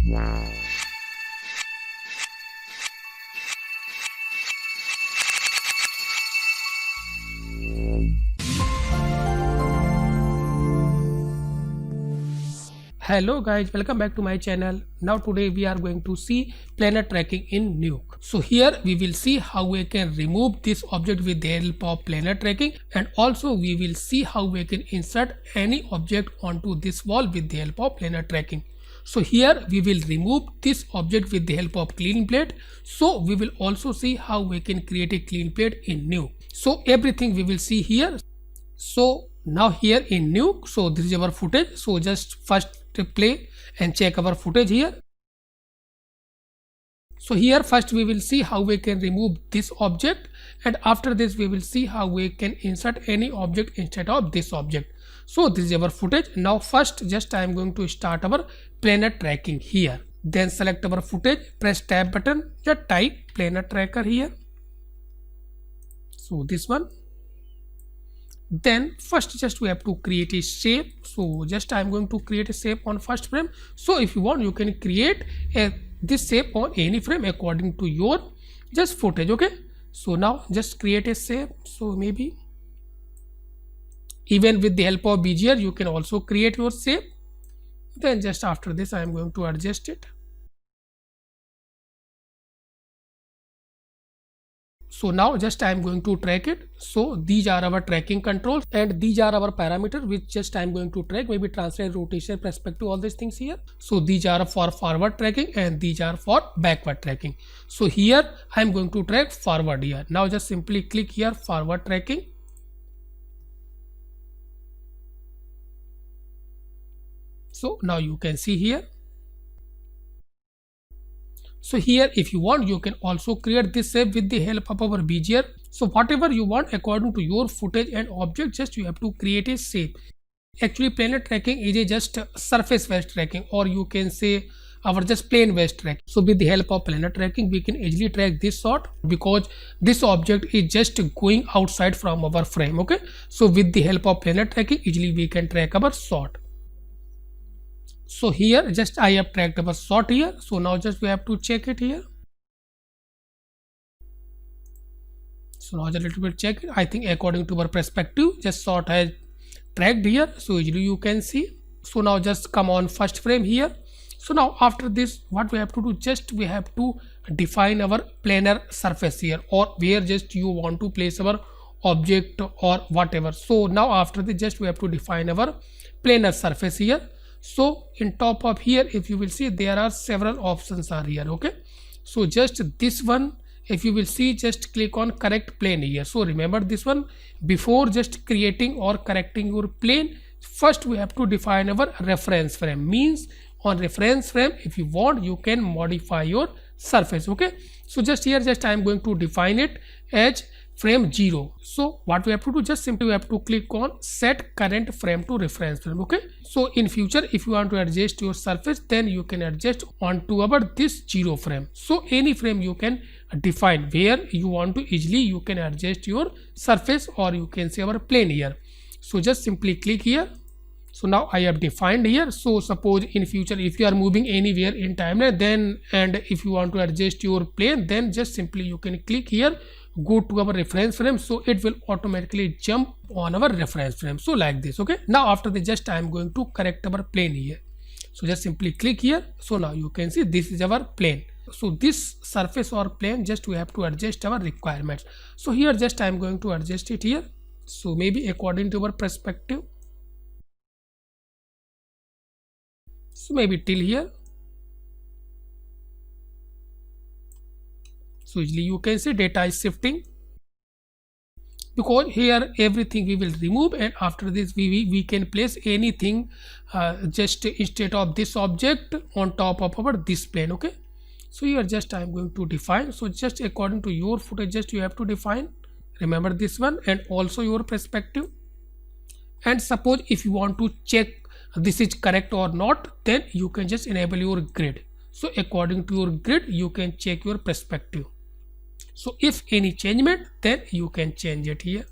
Hello guys, welcome back to my channel. Now today we are going to see planar tracking in Nuke. So here we will see how we can remove this object with the help of planar tracking, and also we will see how we can insert any object onto this wall with the help of planar tracking. So here we will remove this object with the help of clean plate. So we will also see how we can create a clean plate in Nuke. So everything we will see here. So now here in Nuke, so this is our footage. So just first play and check our footage here. So here first we will see how we can remove this object, and after this we will see how we can insert any object instead of this object. So this is our footage. Now first just I am going to start our planar tracking here. Then select our footage, press tab button, just type planar tracker here. So this one. Then first just we have to create a shape. So just I am going to create a shape on first frame. So if you want you can create this shape on any frame according to your just footage. Okay, so now just create a shape. So maybe even with the help of Bezier you can also create your shape. Then just after this I am going to adjust it. So now just I am going to track it. So these are our tracking controls and these are our parameters which just I am going to track, maybe translate, rotation, perspective, all these things here. So these are for forward tracking and these are for backward tracking. So here I am going to track forward here. Now just simply click here forward tracking. So now you can see here. So here if you want you can also create this shape with the help of our Bezier. So whatever you want according to your footage and object, just you have to create a shape. Actually planar tracking is a just surface based tracking, or you can say our just plane based tracking. So with the help of planar tracking we can easily track this shot because this object is just going outside from our frame. Okay, so with the help of planar tracking easily we can track our shot. So here just I have tracked our shot here. So now just we have to check it here. So now just a little bit check it. I think according to our perspective just shot has tracked here. So easily you can see. So now just come on first frame here. So now after this what we have to do, just we have to define our planar surface here, or where just you want to place our object or whatever. So now after this just we have to define our planar surface here. So in top of here if you will see there are several options are here. Okay, so just this one if you will see just click on correct plane here. So remember this one, before just creating or correcting your plane first we have to define our reference frame. Means on reference frame if you want you can modify your surface. Okay, so just here just I am going to define it as frame 0. So what we have to do, just simply we have to click on set current frame to reference frame. Okay, so in future if you want to adjust your surface then you can adjust onto our this 0 frame. So any frame you can define where you want to easily you can adjust your surface, or you can say our plane here. So just simply click here. So now I have defined here. So suppose in future if you are moving anywhere in timeline then, and if you want to adjust your plane then just simply you can click here, go to our reference frame. So it will automatically jump on our reference frame. So like this. Okay, now after this just I am going to correct our plane here. So just simply click here. So now you can see this is our plane. So this surface or plane just we have to adjust our requirements. So here just I am going to adjust it here. So maybe according to our perspective. So maybe till here. So easily you can see data is shifting because here everything we will remove, and after this we can place anything just instead of this object on top of our this plane. Okay, so here just I am going to define. So just according to your footage just you have to define, remember this one, and also your perspective. And suppose if you want to check this is correct or not then you can just enable your grid. So according to your grid you can check your perspective. So if any changement then you can change it here.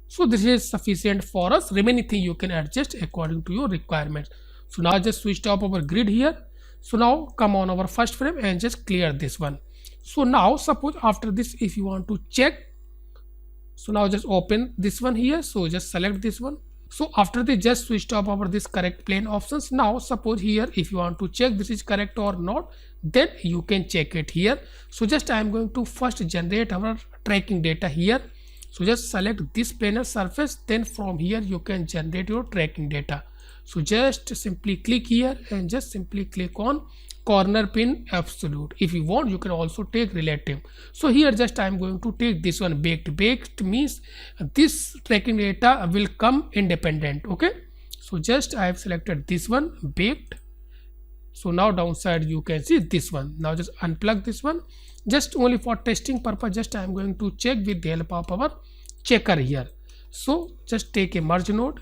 So this is sufficient for us. Remaining thing you can adjust according to your requirements. So now just switch off our grid here. So now come on our first frame and just clear this one. So now suppose after this, if you want to check, so now just open this one here. So just select this one. So after they just switched off over this correct plane options. Now suppose here, if you want to check this is correct or not, then you can check it here. So just I am going to first generate our tracking data here. So just select this planar surface, then from here you can generate your tracking data. So just simply click here and just simply click on corner pin absolute. If you want, you can also take relative. So here just I am going to take this one baked. Baked means this tracking data will come independent. Okay, so just I have selected this one baked. So now downside you can see this one. Now just unplug this one, just only for testing purpose. Just I am going to check with the help of our checker here. So just take a merge node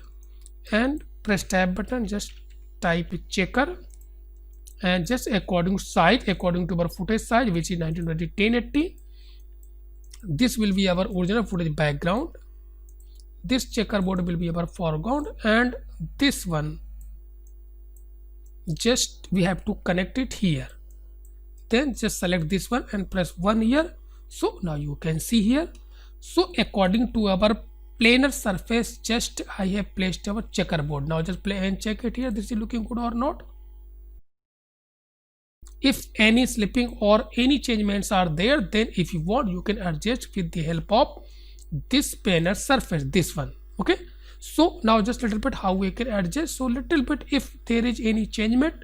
and press tab button, just type checker, and just according size, according to our footage size, which is 1920 1080, this will be our original footage background, this checkerboard will be our foreground, and this one just we have to connect it here. Then just select this one and press 1 here. So now you can see here. So according to our planar surface, just I have placed our checkerboard. Now just play and check it here, this is looking good or not. If any slipping or any changements are there, then if you want, you can adjust with the help of this planar surface, this one. Okay, so now just little bit how we can adjust. So little bit, if there is any changement,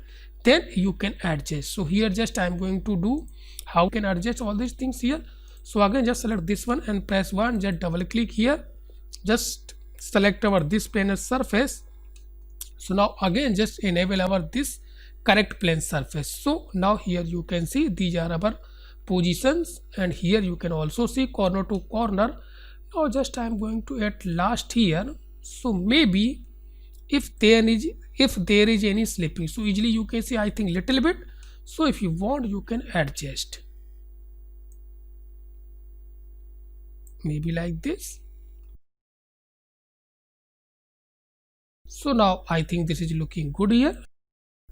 then you can adjust. So here just I am going to do how we can adjust all these things here. So again just select this one and press 1, just double click here, just select our this planar surface. So now again just enable our this correct plane surface. So now here you can see these are our positions, and here you can also see corner to corner. Now just I am going to at last here. So maybe if there is any slipping, so easily you can see I think little bit. So if you want, you can adjust maybe like this. So now I think this is looking good here,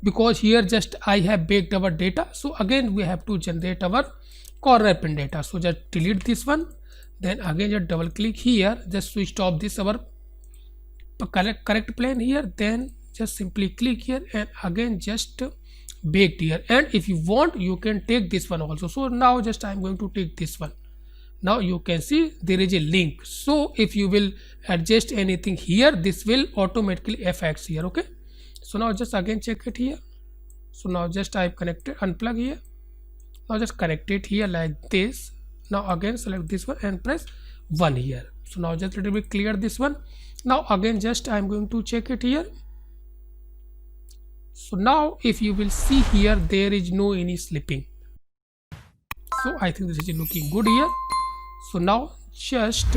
because here just I have baked our data. So again we have to generate our corner pin data. So just delete this one, then again just double click here, just switch off this our correct plane here, then just simply click here and again just baked here. And if you want, you can take this one also. So now just I am going to take this one. Now you can see there is a link. So if you will adjust anything here, this will automatically affects here. Okay, so now just again check it here. So now just I have connected, unplug here. Now just connect it here like this. Now again select this one and press 1 here. So now just little bit clear this one. Now again just I am going to check it here. So now if you will see here, there is no any slipping. So I think this is looking good here. So now just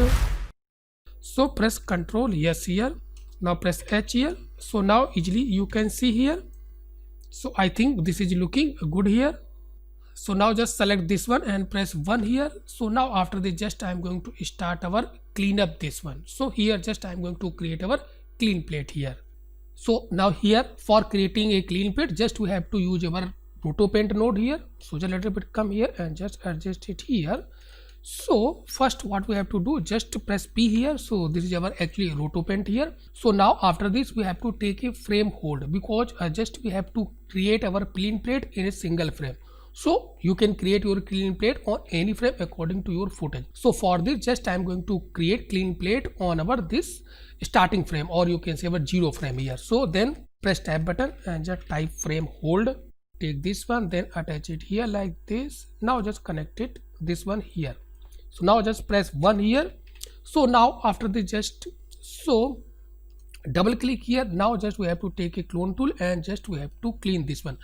so press Ctrl yes here. Now press H here. So now easily you can see here. So I think this is looking good here. So now just select this one and press 1 here. So now after this just I am going to start our clean up this one. So here just I am going to create our clean plate here. So now here for creating a clean plate, just we have to use our RotoPaint node here. So just a little bit come here and just adjust it here. So first what we have to do, just press P here. So this is our actually RotoPaint here. So now after this we have to take a frame hold, because just we have to create our clean plate in a single frame. So you can create your clean plate on any frame according to your footage. So for this just I am going to create clean plate on our this starting frame, or you can say our 0 frame here. So then press tab button and just type frame hold, take this one, then attach it here like this. Now just connect it this one here. So now just press 1 here. So now after this just so double click here. Now just we have to take a clone tool and just we have to clean this one.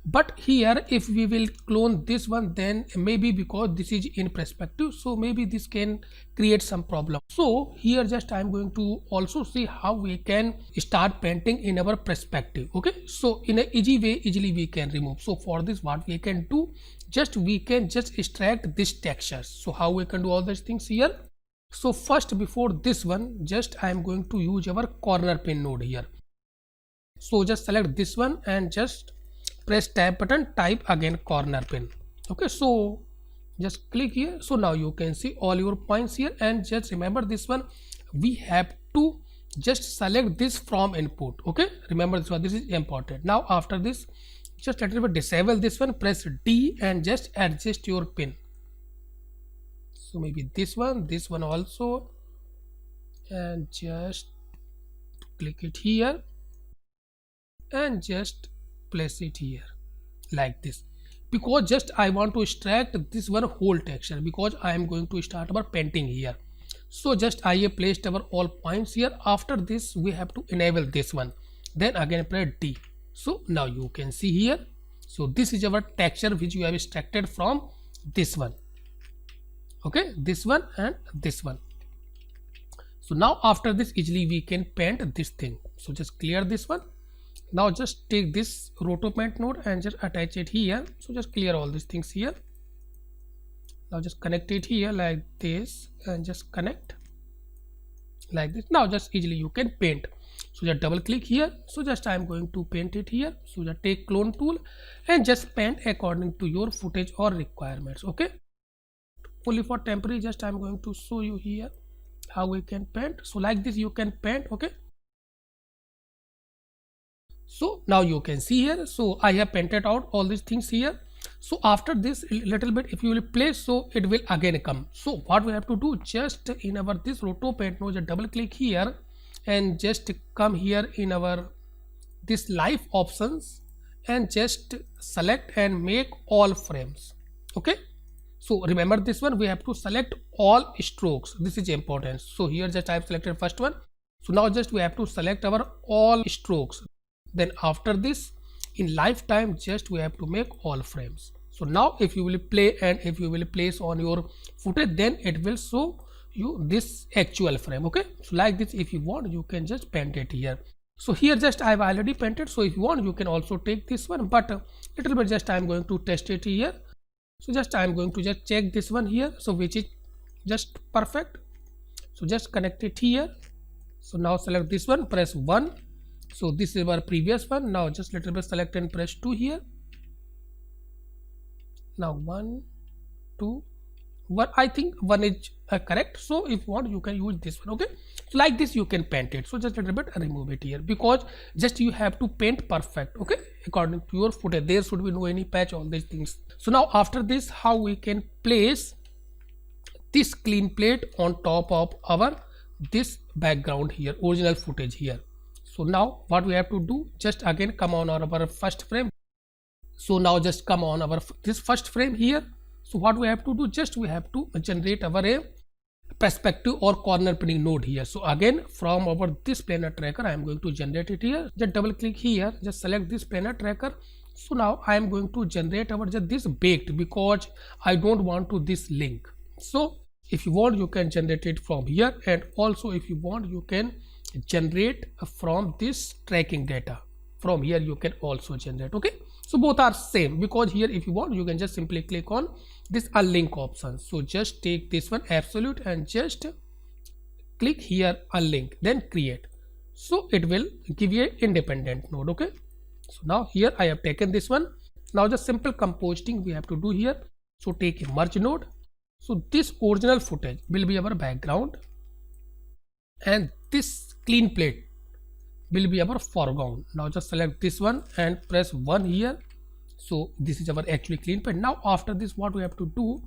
But here if we will clone this one, then maybe because this is in perspective, so maybe this can create some problem. So here just I am going to also see how we can start painting in our perspective. Okay, so in a easy way easily we can remove. So for this what we can do, just we can just extract this texture. So how we can do all these things here. So first before this one just I am going to use our corner pin node here. So just select this one and just press tab button, type again corner pin. Okay, so just click here. So now you can see all your points here, and just remember this one, we have to just select this from input. Okay, remember this one, this is important. Now after this, just let it disable this one, press D and just adjust your pin. So maybe this one also, and just click it here and just place it here like this, because just I want to extract this one whole texture, because I am going to start our painting here. So just I have placed our all points here. After this we have to enable this one, then again press D. So now you can see here, so this is our texture which we have extracted from this one. Okay, this one and this one. So now after this easily we can paint this thing. So just clear this one. Now just take this roto paint node and just attach it here. So just clear all these things here. Now just connect it here like this and just connect like this. Now just easily you can paint. So just double click here. So just I am going to paint it here. So just take clone tool and just paint according to your footage or requirements. Okay, only for temporary, just I am going to show you here how we can paint. So like this you can paint. Okay, so now you can see here, so I have painted out all these things here. So after this little bit, if you will play, so it will again come. So what we have to do, just in our this roto paint node, just double click here and just come here in our this live options and just select and make all frames. Okay, so remember this one, we have to select all strokes, this is important. So here just I have selected first one. So now just we have to select our all strokes. Then after this in lifetime, just we have to make all frames. So now if you will play and if you will place on your footage, then it will show you this actual frame. Okay, so like this, if you want you can just paint it here. So here just I have already painted, so if you want you can also take this one, but little bit just I am going to test it here. So just I am going to just check this one here, so which is just perfect. So just connect it here. So now select this one, press 1. So this is our previous one. Now just little bit select and press 2 here. Now 1 2 1, I think 1 is correct. So if you want you can use this one. Okay, so like this you can paint it. So just a little bit remove it here, because just you have to paint perfect. Okay, according to your footage, there should be no any patch, all these things. So now after this, how we can place this clean plate on top of our this background here, original footage here. So now what we have to do, just again come on our first frame. So now just come on our this first frame here. So what we have to do, just we have to generate our a perspective or corner pinning node here. So again from our this planar tracker I am going to generate it here. Just double click here, just select this planar tracker. So now I am going to generate our just this baked, because I don't want to this link. So if you want you can generate it from here, and also if you want you can generate from this tracking data. From here you can also generate. Okay, so both are same, because here if you want you can just simply click on this unlink option. So just take this one absolute and just click here unlink, then create. So it will give you an independent node. Okay, so now here I have taken this one. Now just simple compositing we have to do here. So take a merge node. So this original footage will be our background, and this clean plate will be our foreground. Now just select this one and press 1 here. So this is our actually clean plate. Now after this what we have to do,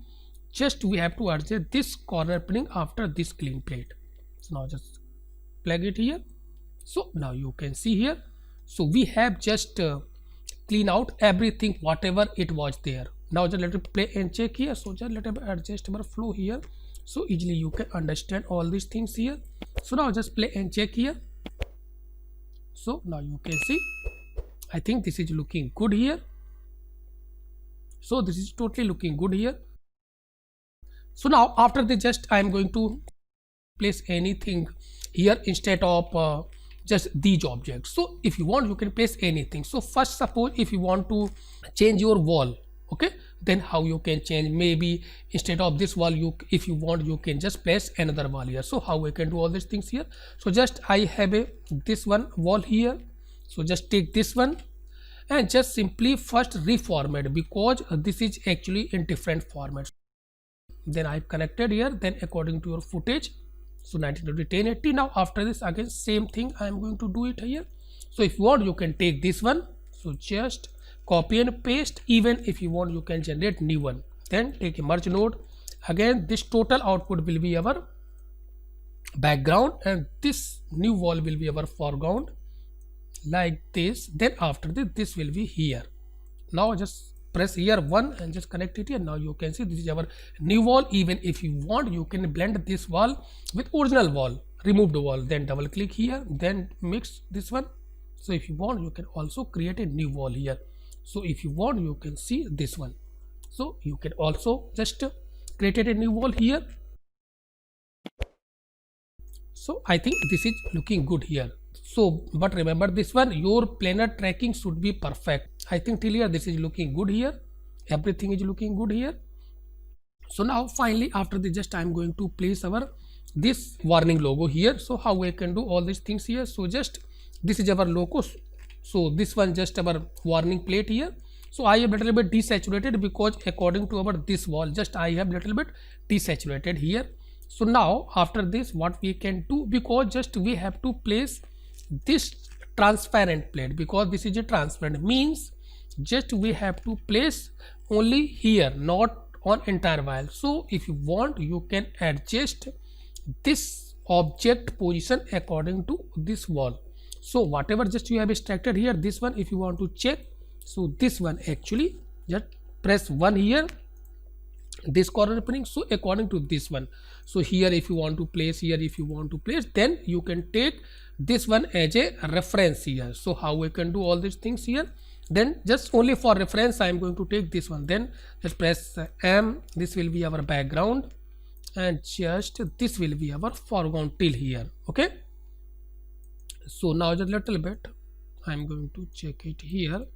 just we have to adjust this corner pinning after this clean plate. So now just plug it here. So now you can see here, so we have just clean out everything whatever it was there. Now just let it play and check here. So just let it adjust our flow here, so easily you can understand all these things here. So now just play and check here. So now you can see, I think this is looking good here. So this is totally looking good here. So now after this, just I am going to place anything here instead of just these objects. So if you want you can place anything. So first, suppose if you want to change your wall, okay, then how you can change, maybe instead of this wall you, if you want you can just place another wall here. So how we can do all these things here. So just I have a this one wall here. So just take this one and just simply first reformat, because this is actually in different formats. Then I've connected here, then according to your footage, so 1920 1080. Now after this again same thing I am going to do it here. So if you want you can take this one, so just copy and paste. Even if you want you can generate new one, then take a merge node. Again this total output will be our background and this new wall will be our foreground, like this. Then after this will be here. Now just press here 1 and just connect it here. Now you can see this is our new wall. Even if you want you can blend this wall with original wall, removed wall, then double click here, then mix this one. So if you want you can also create a new wall here. So if you want you can see this one, so you can also just create a new wall here. So I think this is looking good here. So but remember this one, your planar tracking should be perfect. I think till here this is looking good here, everything is looking good here. So now finally after this just I am going to place our this warning logo here. So how I can do all these things here, so just this is our logo, so this one just our warning plate here. So I have little bit desaturated because according to our this wall just I have little bit desaturated here. So now after this what we can do, because just we have to place this transparent plate, because this is a transparent, means just we have to place only here, not on entire wall. So if you want you can adjust this object position according to this wall. So whatever just you have extracted here, this one if you want to check, so this one actually just press 1 here, this corner opening, so according to this one. So here if you want to place, here if you want to place, then you can take this one as a reference here. So how we can do all these things here, then just only for reference I am going to take this one. Then just press M, this will be our background and just this will be our foreground till here. Okay, so now just little bit I am going to check it here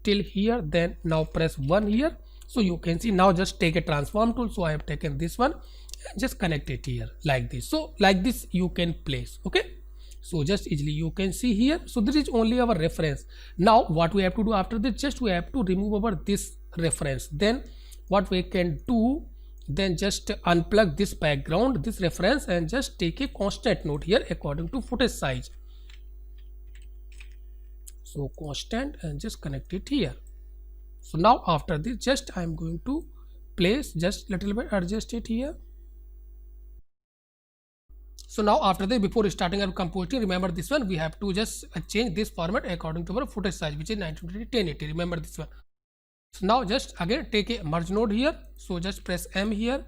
till here, then now press 1 here. So you can see now just take a transform tool, so I have taken this one and just connect it here like this. So like this you can place. Okay, so just easily you can see here. So this is only our reference. Now what we have to do after this, just we have to remove our this reference. Then what we can do, then just unplug this background, this reference, and just take a constant node here according to footage size. So constant and just connect it here. So now after this just I am going to place, just little bit adjust it here. So now after this, before starting our compositing, remember this one we have to just change this format according to our footage size, which is 1920 1080. Remember this one. So now just again take a merge node here, so just press M here,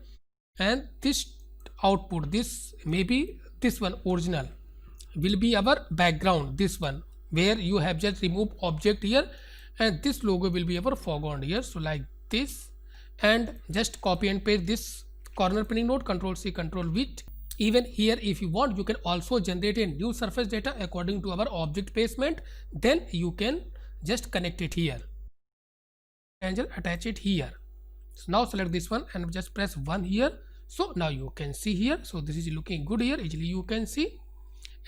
and this output, this maybe this one original will be our background, this one where you have just removed object here, and this logo will be our foreground here. So like this, and just copy and paste this corner pinning node, Control C Control V. Even here if you want you can also generate a new surface data according to our object placement, then you can just connect it here and just attach it here. So now select this one and just press 1 here. So now you can see here, so this is looking good here, easily you can see.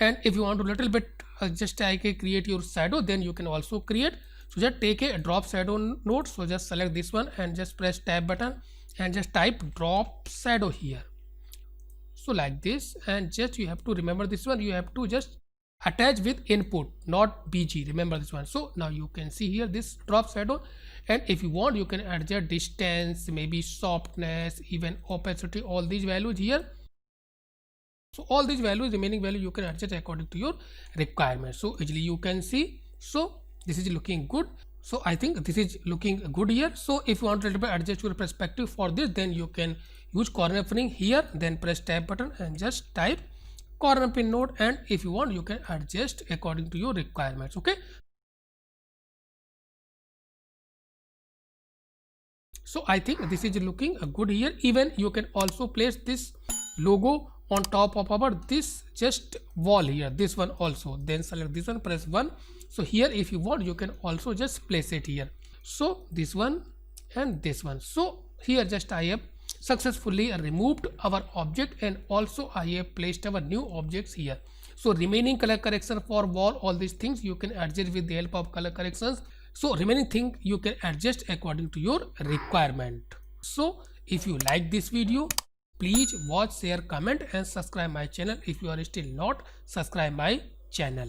And if you want to little bit just create your shadow, then you can also create. So just take a drop shadow node, so just select this one and just press tab button and just type drop shadow here. So like this, and just you have to remember this one, you have to just attach with input, not BG, remember this one. So now you can see here this drop shadow, and if you want you can adjust distance, maybe softness, even opacity, all these values here. So all these values, remaining value you can adjust according to your requirement. So easily you can see. So this is looking good. So I think this is looking good here. So if you want to little bit adjust your perspective for this, then you can use corner pinning here, then press tab button and just type corner pin node, and if you want you can adjust according to your requirements. Okay, so I think this is looking good here. Even you can also place this logo on top of our this just wall here, this one also, then select this one, press 1. So here if you want you can also just place it here. So this one and this one. So here just I have successfully removed our object, and also I have placed our new objects here. So remaining color correction for wall, all these things you can adjust with the help of color corrections. So remaining thing you can adjust according to your requirement. So if you like this video, please watch, share, comment and subscribe my channel if you are still not subscribe my channel.